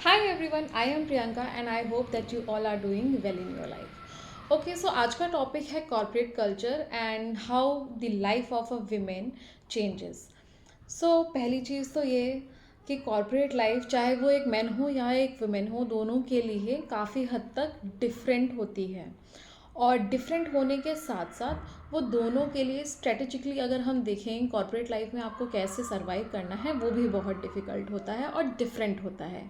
Hi everyone, I am Priyanka and I hope that you all are doing well in your life. Okay, so आज का topic है corporate culture and how the life of a women changes. So पहली चीज़ तो ये कि corporate life चाहे वो एक मैन हो या एक वुमेन हो दोनों के लिए काफ़ी हद तक डिफरेंट होती है. और डिफरेंट होने के साथ साथ वो दोनों के लिए स्ट्रेटेजिकली अगर हम देखें कॉर्पोरेट लाइफ में आपको कैसे सर्वाइव करना है वो भी बहुत डिफ़िकल्ट होता है और डिफरेंट होता है.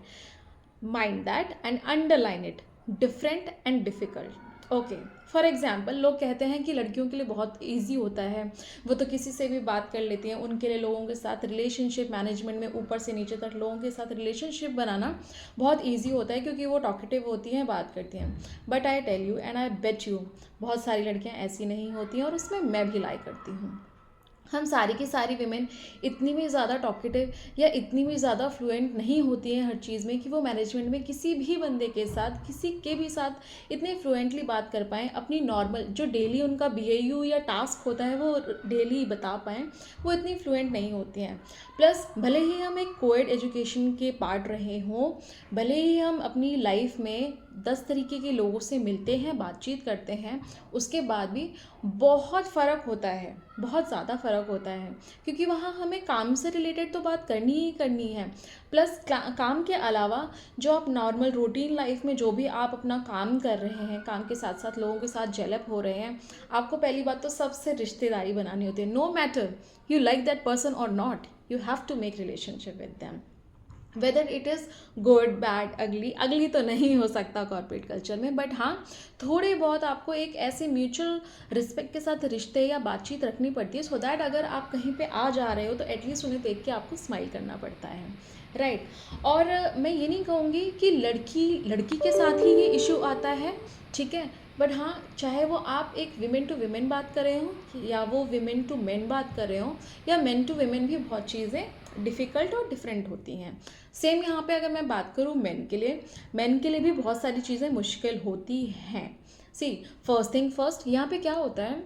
Mind that and underline it, different and difficult. Okay, for example लोग कहते हैं कि लड़कियों के लिए बहुत ईजी होता है, वो तो किसी से भी बात कर लेती हैं. उनके लिए लोगों के साथ रिलेशनशिप मैनेजमेंट में ऊपर से नीचे तक लोगों के साथ रिलेशनशिप बनाना बहुत ईजी होता है क्योंकि वो टॉकेटिव होती हैं, बात करती हैं. But I tell you and I bet you, बहुत सारी लड़कियां ऐसी नहीं होती हैं और उसमें मैं भी लाई करती हूँ. हम सारी की सारी विमेन इतनी भी ज़्यादा टॉकेटिव या इतनी भी ज़्यादा फ्लुएंट नहीं होती हैं हर चीज़ में कि वो मैनेजमेंट में किसी भी बंदे के साथ किसी के भी साथ इतने फ्लुएंटली बात कर पाएँ. अपनी नॉर्मल जो डेली उनका बीएयू या टास्क होता है वो डेली बता पाएँ, वो इतनी फ्लुएंट नहीं होती हैं. प्लस भले ही हम एक कोएड एजुकेशन के पार्ट रहे हों, भले ही हम अपनी लाइफ में 10 तरीके के लोगों से मिलते हैं, बातचीत करते हैं, उसके बाद भी बहुत फ़र्क होता है, बहुत ज़्यादा फ़र्क होता है. क्योंकि वहाँ हमें काम से रिलेटेड तो बात करनी ही करनी है. प्लस काम के अलावा जो आप नॉर्मल रूटीन लाइफ में जो भी आप अपना काम कर रहे हैं, काम के साथ साथ लोगों के साथ जेलअप हो रहे हैं, आपको पहली बात तो सबसे रिश्तेदारी बनानी होती है. No matter you like that person और not, you have to make relationship with them. Whether it is good bad ugly ugly तो नहीं हो सकता कॉर्पोरेट कल्चर में, बट हाँ थोड़े बहुत आपको एक ऐसे म्यूचुअल रिस्पेक्ट के साथ रिश्ते या बातचीत रखनी पड़ती है, सो दैट अगर आप कहीं पे आ जा रहे हो तो एटलीस्ट उन्हें देख के आपको स्माइल करना पड़ता है, राइट. और मैं ये नहीं कहूँगी कि लड़की लड़की के साथ ही ये इशू आता है, ठीक है. बट हाँ, चाहे वो आप एक विमेन टू विमेन बात कर रहे हो या वो विमेन टू मेन बात कर रहे हो या मेन टू विमेन, भी बहुत चीज़ें डिफ़िकल्ट और डिफरेंट होती हैं. सेम यहाँ पे अगर मैं बात करूँ मेन के लिए भी बहुत सारी चीज़ें मुश्किल होती हैं. सी, फर्स्ट थिंग फर्स्ट, यहाँ पे क्या होता है,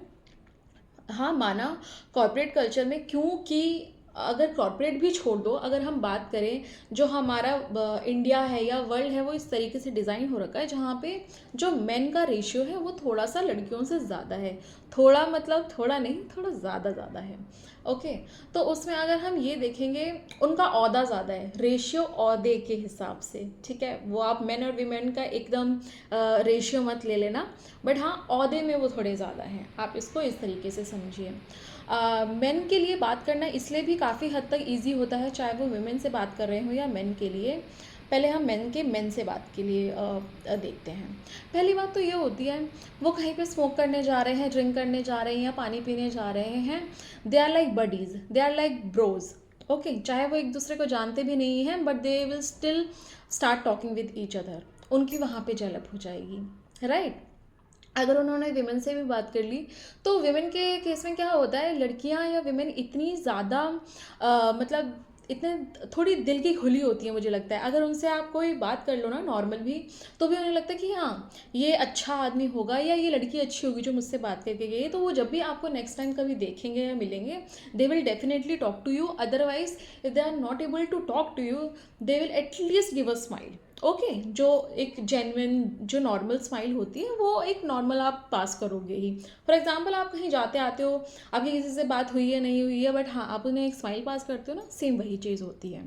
हाँ माना कॉर्पोरेट कल्चर में, क्योंकि अगर कॉर्पोरेट भी छोड़ दो, अगर हम बात करें जो हमारा इंडिया है या वर्ल्ड है वो इस तरीके से डिज़ाइन हो रखा है जहाँ पे जो मेन का रेशियो है वो थोड़ा सा लड़कियों से ज़्यादा है. थोड़ा मतलब थोड़ा नहीं, थोड़ा ज़्यादा ज़्यादा है. ओके, तो उसमें अगर हम ये देखेंगे उनका ओहदा ज़्यादा है, रेशियो ओहदे के हिसाब से, ठीक है. वो आप मेन और वीमेन का एकदम रेशियो मत ले लेना, बट हाँ ओहदे में वो थोड़े ज़्यादा हैं, आप इसको इस तरीके से समझिए. मेन के लिए बात करना इसलिए भी काफ़ी हद तक इजी होता है, चाहे वो वुमेन से बात कर रहे हो या मेन के लिए. पहले हम मेन से बात के लिए देखते हैं. पहली बात तो ये होती है, वो कहीं पे स्मोक करने जा रहे हैं, ड्रिंक करने जा रहे हैं या पानी पीने जा रहे हैं, they are like buddies, they are like bros. Okay, चाहे वो एक दूसरे को जानते भी नहीं हैं but they will still start talking with each other. उनकी वहाँ पे जलप हो जाएगी, राइट. अगर उन्होंने विमेन से भी बात कर ली तो विमेन के केस में क्या होता है, लड़कियां या विमेन इतनी ज़्यादा मतलब इतने थोड़ी दिल की खुली होती है, मुझे लगता है अगर उनसे आप कोई बात कर लो ना नॉर्मल भी, तो भी उन्हें लगता है कि हाँ ये अच्छा आदमी होगा या ये लड़की अच्छी होगी जो मुझसे बात करके गई. तो वो जब भी आपको नेक्स्ट टाइम कभी देखेंगे या मिलेंगे, they will definitely talk to you. Otherwise if they are not able to talk to you, they will at least give a smile. Okay, जो एक जेन्युइन जो नॉर्मल स्माइल होती है वो एक नॉर्मल आप पास करोगे ही. फॉर एग्जांपल आप कहीं जाते आते हो, आपकी किसी से बात हुई है नहीं हुई है, बट हाँ आप उन्हें एक स्माइल पास करते हो ना, सेम वही चीज़ होती है,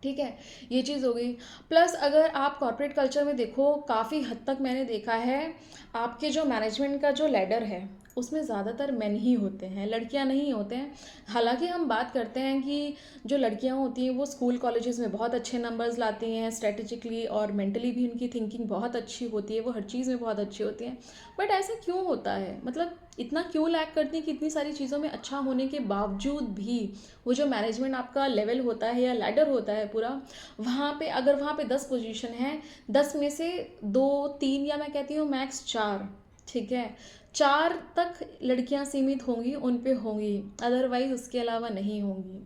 ठीक है. ये चीज़ हो गई. प्लस अगर आप कॉर्पोरेट कल्चर में देखो, काफ़ी हद तक मैंने देखा है आपके जो मैनेजमेंट का जो लैडर है उसमें ज़्यादातर मेन ही होते हैं, लड़कियां नहीं होते हैं. हालांकि हम बात करते हैं कि जो लड़कियां होती हैं वो स्कूल कॉलेजेस में बहुत अच्छे नंबर्स लाती हैं, स्ट्रेटेजिकली और मेंटली भी उनकी थिंकिंग बहुत अच्छी होती है, वो हर चीज़ में बहुत अच्छी होती हैं. बट ऐसा क्यों होता है, मतलब इतना क्यों लैक करती हैं कि इतनी सारी चीज़ों में अच्छा होने के बावजूद भी वो जो मैनेजमेंट आपका लेवल होता है या लैडर होता है पूरा, वहाँ पे अगर वहाँ पे 10 पोजीशन है, 10 में से 2 3 या मैं कहती हूँ मैक्स 4, ठीक है, 4 तक लड़कियाँ सीमित होंगी, उन पे होंगी, अदरवाइज उसके अलावा नहीं होंगी.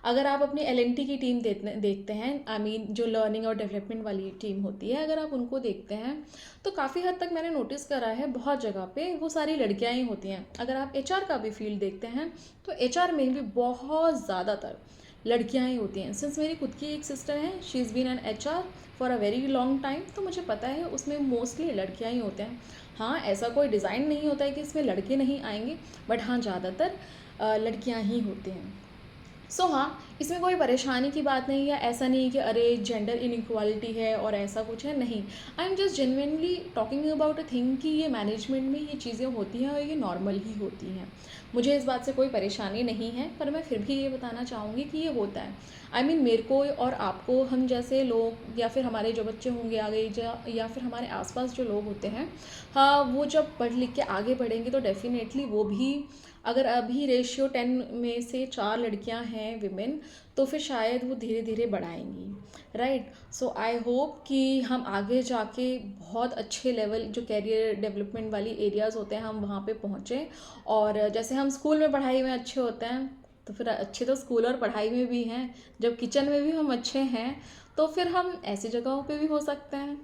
अगर आप अपनी एल की टीम देखते हैं, आई मीन जो लर्निंग और डेवलपमेंट वाली टीम होती है, अगर आप उनको देखते हैं तो काफ़ी हद तक मैंने नोटिस करा है बहुत जगह पे वो सारी लड़कियां ही होती हैं. अगर आप एचआर का भी फील्ड देखते हैं तो एचआर में भी बहुत ज़्यादातर लड़कियां ही होती हैं। सिंस मेरी खुद की एक सिस्टर है, she is been an HR for a very long time, तो मुझे पता है उसमें मोस्टली लड़कियां ही होते हैं। हाँ, ऐसा कोई डिज़ाइन नहीं होता है कि इसमें लड़के नहीं आएंगे, बट हाँ, ज़्यादातर लड़कियां ही होती हैं। हाँ, इसमें कोई परेशानी की बात नहीं है, ऐसा नहीं है कि अरे जेंडर इनइक्वालिटी है और ऐसा कुछ है, नहीं। I am just genuinely talking about a thing कि ये मैनेजमेंट में ये चीज़ें होती हैं और ये नॉर्मल ही होती हैं। मुझे इस बात से कोई परेशानी नहीं है, पर मैं फिर भी ये बताना चाहूँगी कि ये होता है। आई मीन मेरे को और आपको, हम जैसे लोग या फिर हमारे जो बच्चे होंगे आगे या फिर हमारे आसपास जो लोग होते हैं, हाँ, वो जब पढ़ लिख के आगे बढ़ेंगे तो डेफिनेटली वो भी, अगर अभी रेशियो 10 में से 4 लड़कियां हैं विमेन, तो फिर शायद वो धीरे धीरे बढ़ाएंगी, राइट। सो आई होप कि हम आगे जाके बहुत अच्छे लेवल, जो कैरियर डेवलपमेंट वाली एरियाज़ होते हैं, हम वहाँ पे पहुँचें। और जैसे हम स्कूल में पढ़ाई में अच्छे होते हैं, तो फिर अच्छे तो स्कूल और पढ़ाई में भी हैं, जब किचन में भी हम अच्छे हैं, तो फिर हम ऐसी जगहों पे भी हो सकते हैं।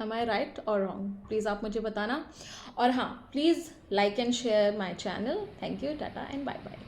एम आई राइट और रॉन्ग, प्लीज़ आप मुझे बताना। और हाँ, please like and share my channel. Thank you, tata and bye bye.